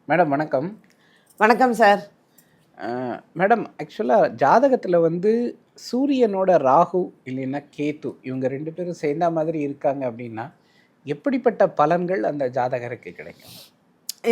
Madam வணக்கம். வணக்கம் sir. Madam ஆக்சுவலாக ஜாதகத்தில் வந்து சூரியனோட ராகு இல்லைன்னா கேத்து இவங்க 2 பேரும் சேர்ந்தா மாதிரி இருக்காங்க அப்படின்னா, எப்படிப்பட்ட பலன்கள் அந்த ஜாதகருக்கு கிடைக்கும்?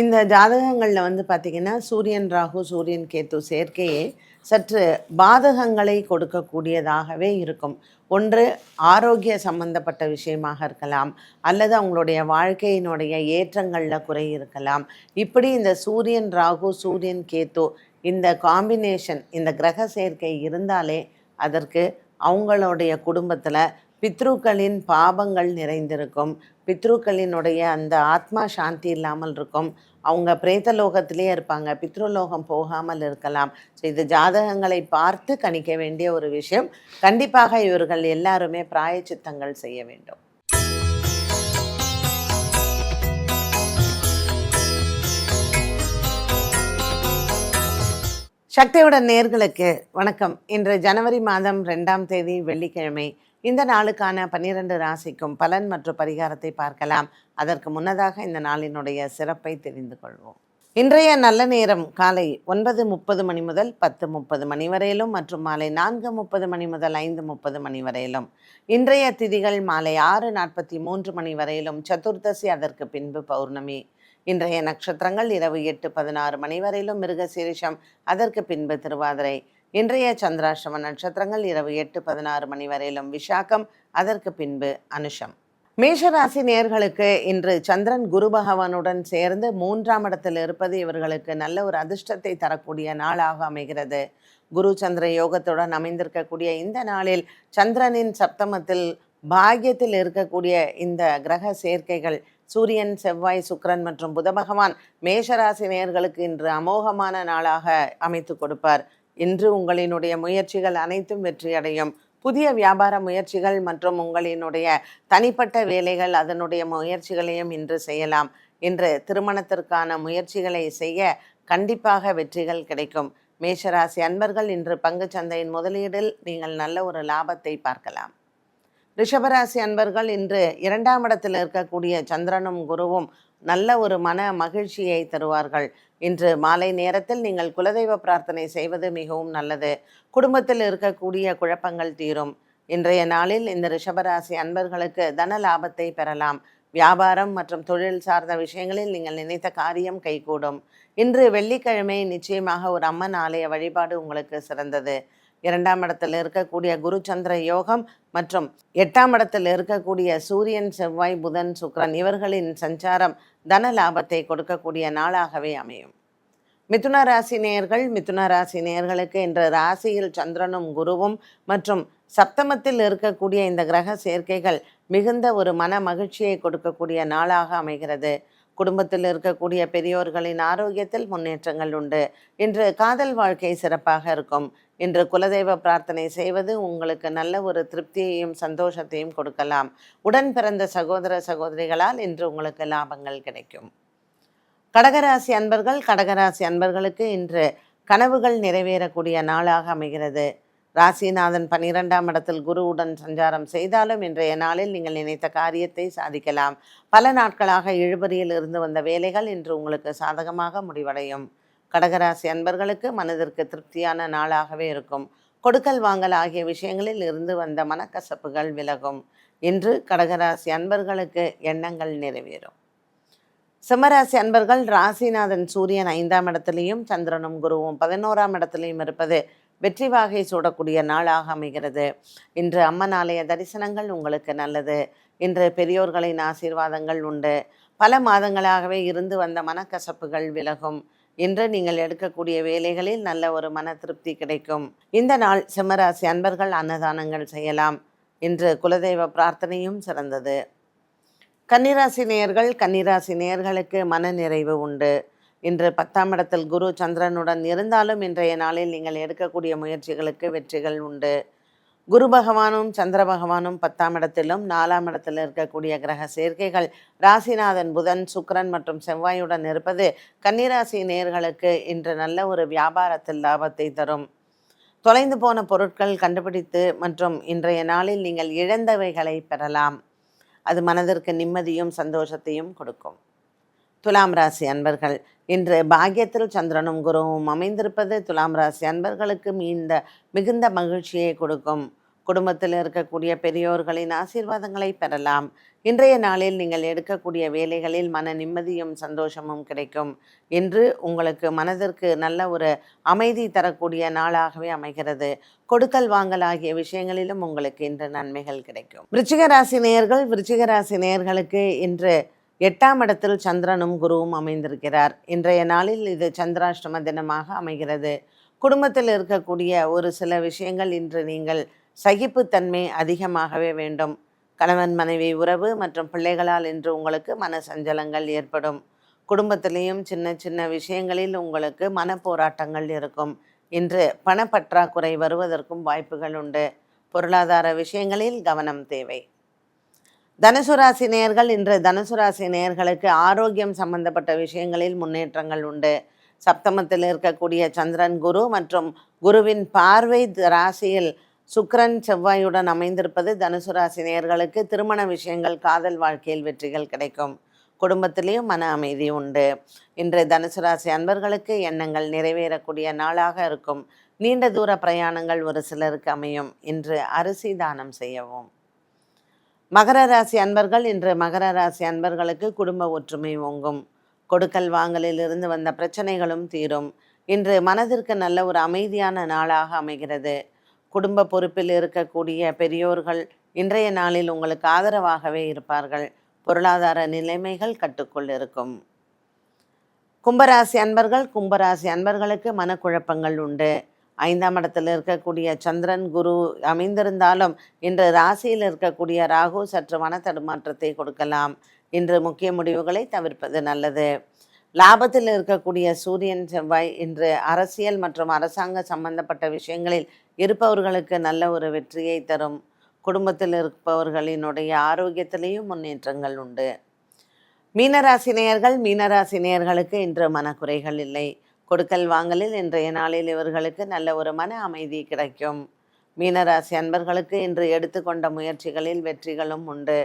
இந்த ஜாதகங்களில் பார்த்திங்கன்னா, சூரியன் ராகு, சூரியன் கேத்து சேர்க்கையே சற்று பாதகங்களை கொடுக்கக்கூடியதாகவே இருக்கும். ஒன்று ஆரோக்கிய சம்பந்தப்பட்ட விஷயமாக இருக்கலாம், அல்லது அவங்களுடைய வாழ்க்கையினுடைய ஏற்றங்களில் குறை இருக்கலாம். இப்படி இந்த சூரியன் ராகு, சூரியன் கேத்து இந்த காம்பினேஷன், இந்த கிரக சேர்க்கை இருந்தாலே அதற்கு அவங்களுடைய குடும்பத்தில் பித்ருக்களின் பாபங்கள் நிறைந்திருக்கும். பித்ருக்களினுடைய அந்த ஆத்மா சாந்தி இல்லாமல் இருக்கும். அவங்க பிரேதலோகத்திலே இருப்பாங்க, பித்ருலோகம் போகாமல் இருக்கலாம். ஸோ இது ஜாதகங்களை பார்த்து கணிக்க வேண்டிய ஒரு விஷயம். கண்டிப்பாக இவர்கள் எல்லாருமே பிராயச்சித்தங்கள் செய்ய வேண்டும். சக்தியுடன் நேயர்களுக்கு வணக்கம். இன்று ஜனவரி மாதம் 2ஆம் தேதி வெள்ளிக்கிழமை. இந்த நாளுக்கான 12 ராசிக்கும் பலன் மற்றும் பரிகாரத்தை பார்க்கலாம். அதற்கு முன்னதாக இந்த நாளினுடைய சிறப்பை தெரிந்து கொள்வோம். இன்றைய நல்ல நேரம் காலை 9:30 மணி முதல் 10:30 மணி வரையிலும் மற்றும் மாலை 4:30 மணி முதல் 5:30 மணி வரையிலும். இன்றைய திதிகள் மாலை 6:43 மணி வரையிலும் சதுர்தசி, அதற்கு பின்பு பௌர்ணமி. இன்றைய நட்சத்திரங்கள் இரவு 8:16 மணி வரையிலும் மிருகசீரிஷம், அதற்கு பின்பு திருவாதிரை. இன்றைய சந்திராஷ்டம நட்சத்திரங்கள் இரவு 8:16 மணி வரையிலும் விஷாகம், அதற்கு பின்பு அனுஷம். மேஷராசி நேயர்களுக்கு இன்று சந்திரன் குரு பகவானுடன் சேர்ந்து 3ஆம் இடத்தில் இருப்பது இவர்களுக்கு நல்ல ஒரு அதிர்ஷ்டத்தை தரக்கூடிய நாளாக அமைகிறது. குரு சந்திர யோகத்துடன் அமைந்திருக்கக்கூடிய இந்த நாளில் சந்திரனின் சப்தமத்தில் பாக்கியத்தில் இருக்கக்கூடிய இந்த கிரக சேர்க்கைகள் சூரியன், செவ்வாய், சுக்கிரன் மற்றும் புத பகவான் மேஷராசி நேயர்களுக்கு இன்று அமோகமான நாளாக அமைத்து கொடுப்பார். இன்று உங்களினுடைய முயற்சிகள் அனைத்தும் வெற்றியடையும். புதிய வியாபார முயற்சிகள் மற்றும் உங்களினுடைய தனிப்பட்ட வேலைகள், அதனுடைய முயற்சிகளையும் இன்று செய்யலாம். இன்று திருமணத்திற்கான முயற்சிகளை செய்ய கண்டிப்பாக வெற்றிகள் கிடைக்கும். மேஷராசி அன்பர்கள் இன்று பங்கு சந்தையின் முதலீடில் நீங்கள் நல்ல ஒரு லாபத்தை பார்க்கலாம். ரிஷபராசி அன்பர்கள் இன்று 2ஆம் இடத்தில் இருக்கக்கூடிய சந்திரனும் குருவும் நல்ல ஒரு மன மகிழ்ச்சியை தருவார்கள். இன்று மாலை நேரத்தில் நீங்கள் குலதெய்வ பிரார்த்தனை செய்வது மிகவும் நல்லது. குடும்பத்தில் இருக்கக்கூடிய குழப்பங்கள் தீரும். இன்றைய நாளில் இந்த ரிஷபராசி அன்பர்களுக்கு தன லாபத்தை பெறலாம். வியாபாரம் மற்றும் தொழில் சார்ந்த விஷயங்களில் நீங்கள் நினைத்த காரியம் கைகூடும். இன்று வெள்ளிக்கிழமை நிச்சயமாக ஒரு அம்மன் ஆலய வழிபாடு உங்களுக்கு சிறந்தது. 2ஆம் இடத்தில் இருக்கக்கூடிய குரு சந்திர யோகம் மற்றும் 8ஆம் இடத்தில் இருக்கக்கூடிய சூரியன், செவ்வாய், புதன், சுக்கிரன் இவர்களின் சஞ்சாரம் தன லாபத்தை கொடுக்கக்கூடிய நாளாகவே அமையும். மிதுன ராசி நேயர்களுக்கு இன்று ராசியில் சந்திரனும் குருவும் மற்றும் சப்தமத்தில் இருக்கக்கூடிய இந்த கிரக சேர்க்கைகள் மிகுந்த ஒரு மன மகிழ்ச்சியை கொடுக்கக்கூடிய நாளாக அமைகிறது. குடும்பத்தில் இருக்கக்கூடிய பெரியோர்களின் ஆரோக்கியத்தில் முன்னேற்றங்கள் உண்டு. இன்று காதல் வாழ்க்கை சிறப்பாக இருக்கும். இன்று குலதெய்வ பிரார்த்தனை செய்வது உங்களுக்கு நல்ல ஒரு திருப்தியையும் சந்தோஷத்தையும் கொடுக்கலாம். உடன் பிறந்த சகோதர சகோதரிகளால் இன்று உங்களுக்கு லாபங்கள் கிடைக்கும். கடகராசி அன்பர்களுக்கு இன்று கனவுகள் நிறைவேறக்கூடிய நாளாக அமைகிறது. ராசிநாதன் 12ஆம் இடத்தில் குருவுடன் சஞ்சாரம் செய்தாலும் இன்றைய நாளில் நீங்கள் நினைத்த காரியத்தை சாதிக்கலாம். பல நாட்களாக இழுபறியில் இருந்து வந்த வேலைகள் இன்று உங்களுக்கு சாதகமாக முடிவடையும். கடகராசி அன்பர்களுக்கு மனதிற்கு திருப்தியான நாளாகவே இருக்கும். கொடுக்கல் வாங்கல் ஆகிய விஷயங்களில் இருந்து வந்த மனக்கசப்புகள் விலகும். இன்று கடகராசி அன்பர்களுக்கு எண்ணங்கள் நிறைவேறும். சிம்மராசி அன்பர்கள், ராசிநாதன் சூரியன் 5ஆம் இடத்திலையும் சந்திரனும் குருவும் 11ஆம் இடத்திலையும் இருப்பது வெற்றி வாகை சூடக்கூடிய நாளாக அமைகிறது. இன்று அம்மன் ஆலய தரிசனங்கள் உங்களுக்கு நல்லது. இன்று பெரியோர்களின் ஆசீர்வாதங்கள் உண்டு. பல மாதங்களாகவே இருந்து வந்த மனக்கசப்புகள் விலகும். இன்று நீங்கள் எடுக்கக்கூடிய வேலைகளில் நல்ல ஒரு மன திருப்தி கிடைக்கும். இந்த நாள் சிம்மராசி அன்பர்கள் அன்னதானங்கள் செய்யலாம். இன்று குலதெய்வ பிரார்த்தனையும் சிறந்தது. கன்னிராசி நேயர்களுக்கு மன நிறைவு உண்டு. இன்று 10ஆம் இடத்தில் குரு சந்திரனுடன் இருந்தாலும் இன்றைய நாளில் நீங்கள் எடுக்கக்கூடிய முயற்சிகளுக்கு வெற்றிகள் உண்டு. குரு பகவானும் சந்திர பகவானும் 10ஆம் இடத்திலும் 4ஆம் இடத்தில் இருக்கக்கூடிய கிரக சேர்க்கைகள் ராசிநாதன் புதன், சுக்கிரன் மற்றும் செவ்வாயுடன் இருப்பது கன்னிராசி நேயர்களுக்கு இன்று நல்ல ஒரு வியாபாரத்தில் லாபத்தை தரும். தொலைந்து போன பொருட்கள் கண்டுபிடித்து மற்றும் இன்றைய நாளில் நீங்கள் இழந்தவைகளை பெறலாம். அது மனதிற்கு நிம்மதியும் சந்தோஷத்தையும் கொடுக்கும். துலாம் ராசி அன்பர்கள், இன்று பாக்கியத்தில் சந்திரனும் குருவும் அமைந்திருப்பது துலாம் ராசி அன்பர்களுக்கு மிகுந்த மகிழ்ச்சியை கொடுக்கும். குடும்பத்தில் இருக்கக்கூடிய பெரியோர்களின் ஆசீர்வாதங்களை பெறலாம். இன்றைய நாளில் நீங்கள் எடுக்கக்கூடிய வேலைகளில் மன நிம்மதியும் சந்தோஷமும் கிடைக்கும். இன்று உங்களுக்கு மனதிற்கு நல்ல ஒரு அமைதி தரக்கூடிய நாளாகவே அமைகிறது. கொடுக்கல் வாங்கல் ஆகிய விஷயங்களிலும் உங்களுக்கு இன்று நன்மைகள் கிடைக்கும். விருச்சிக ராசி நேயர்களுக்கு இன்று 8ஆம் இடத்தில் சந்திரனும் குருவும் அமைந்திருக்கிறார். இன்றைய நாளில் இது சந்திராஷ்டம தினமாக அமைகிறது. குடும்பத்தில் இருக்கக்கூடிய ஒரு சில விஷயங்கள் இன்று நீங்கள் சகிப்புத்தன்மை அதிகமாகவே வேண்டும். கணவன் மனைவி உறவு மற்றும் பிள்ளைகளால் இன்று உங்களுக்கு மன சஞ்சலங்கள் ஏற்படும். குடும்பத்திலேயும் சின்ன சின்ன விஷயங்களில் உங்களுக்கு மனப்போராட்டங்கள் இருக்கும். இன்று பணப்பற்றாக்குறை வருவதற்கும் வாய்ப்புகள் உண்டு. பொருளாதார விஷயங்களில் கவனம் தேவை. தனுசு ராசி நேயர்கள், இன்று தனுசு ராசி நேயர்களுக்கு ஆரோக்கியம் சம்பந்தப்பட்ட விஷயங்களில் முன்னேற்றங்கள் உண்டு. சப்தமத்தில் இருக்கக்கூடிய சந்திரன் குரு மற்றும் குருவின் பார்வை ராசியில் சுக்கிரன் செவ்வாயுடன் அமைந்திருப்பது தனுசு ராசி நேயர்களுக்கு திருமண விஷயங்கள், காதல் வாழ்க்கையில் வெற்றிகள் கிடைக்கும். குடும்பத்திலேயும் மன அமைதி உண்டு. இன்று தனுசு ராசி அன்பர்களுக்கு எண்ணங்கள் நிறைவேறக்கூடிய நாளாக இருக்கும். நீண்ட தூர பிரயாணங்கள் ஒரு சிலருக்கு அமையும். இன்று அரிசி தானம் செய்யவும். மகர ராசி அன்பர்கள், இன்று மகர ராசி அன்பர்களுக்கு குடும்ப ஒற்றுமை ஓங்கும். கொடுக்கல் வாங்கலில் இருந்து வந்த பிரச்சனைகளும் தீரும். இன்று மனதிற்கு நல்ல ஒரு அமைதியான நாளாக அமைகிறது. குடும்ப பொறுப்பில் இருக்கக்கூடிய பெரியோர்கள் இன்றைய நாளில் உங்களுக்கு ஆதரவாகவே இருப்பார்கள். பொருளாதார நிலைமைகள் கட்டுக்குள் இருக்கும். கும்பராசி அன்பர்களுக்கு மனக்குழப்பங்கள் உண்டு. 5ஆம் இடத்தில் இருக்கக்கூடிய சந்திரன் குரு அமைந்திருந்தாலும் இன்று ராசியில் இருக்கக்கூடிய ராகு சற்று மன தடுமாற்றத்தை கொடுக்கலாம். இன்று முக்கிய முடிவுகளை தவிர்ப்பது நல்லது. லாபத்தில் இருக்கக்கூடிய சூரியன் செவ்வாய் இன்று அரசியல் மற்றும் அரசாங்க சம்பந்தப்பட்ட விஷயங்களில் இருப்பவர்களுக்கு நல்ல ஒரு வெற்றியை தரும். குடும்பத்தில் இருப்பவர்களினுடைய ஆரோக்கியத்திலேயும் முன்னேற்றங்கள் உண்டு. மீனராசி நேயர்களுக்கு இன்று மனக்குறைகள் இல்லை. கொடுக்கல் வாங்கலில் இன்றைய நாளில் இவர்களுக்கு நல்ல ஒரு மன அமைதி கிடைக்கும். மீனராசி அன்பர்களுக்கு இன்று எடுத்துக்கொண்ட முயற்சிகளில் வெற்றிகளும் உண்டு.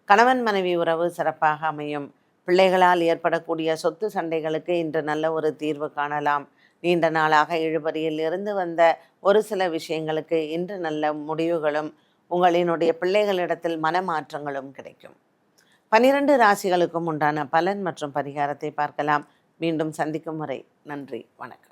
கணவன் மனைவி உறவு சிறப்பாக அமையும். பிள்ளைகளால் ஏற்படக்கூடிய சொத்து சண்டைகளுக்கு இன்று நல்ல ஒரு தீர்வு காணலாம். நீண்ட நாளாக இழுபறியில் இருந்து வந்த ஒரு சில விஷயங்களுக்கு இன்று நல்ல முடிவுகளும் உங்களினுடைய பிள்ளைகளிடத்தில் மனமாற்றங்களும் கிடைக்கும். 12 ராசிகளுக்கும் உண்டான பலன் மற்றும் பரிகாரத்தை பார்க்கலாம். மீண்டும் சந்திக்கும் வரை நன்றி, வணக்கம்.